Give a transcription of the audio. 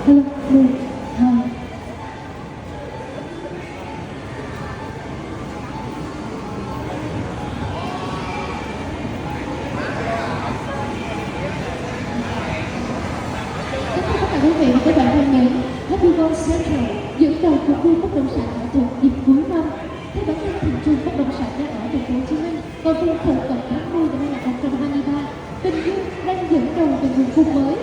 Hello, 1, 2. Quý vị và các bạn thân mến, Happy World Central dẫn đầu cuộc đua bất động sản ảo thuật dịp cuối năm. Theo bản tin thị trường bất động sản nhà ở thành phố Hồ Chí Minh vào phiên khởi động tháng 10 năm 2023, Bình Dương đang dẫn đầu về nguồn cung mới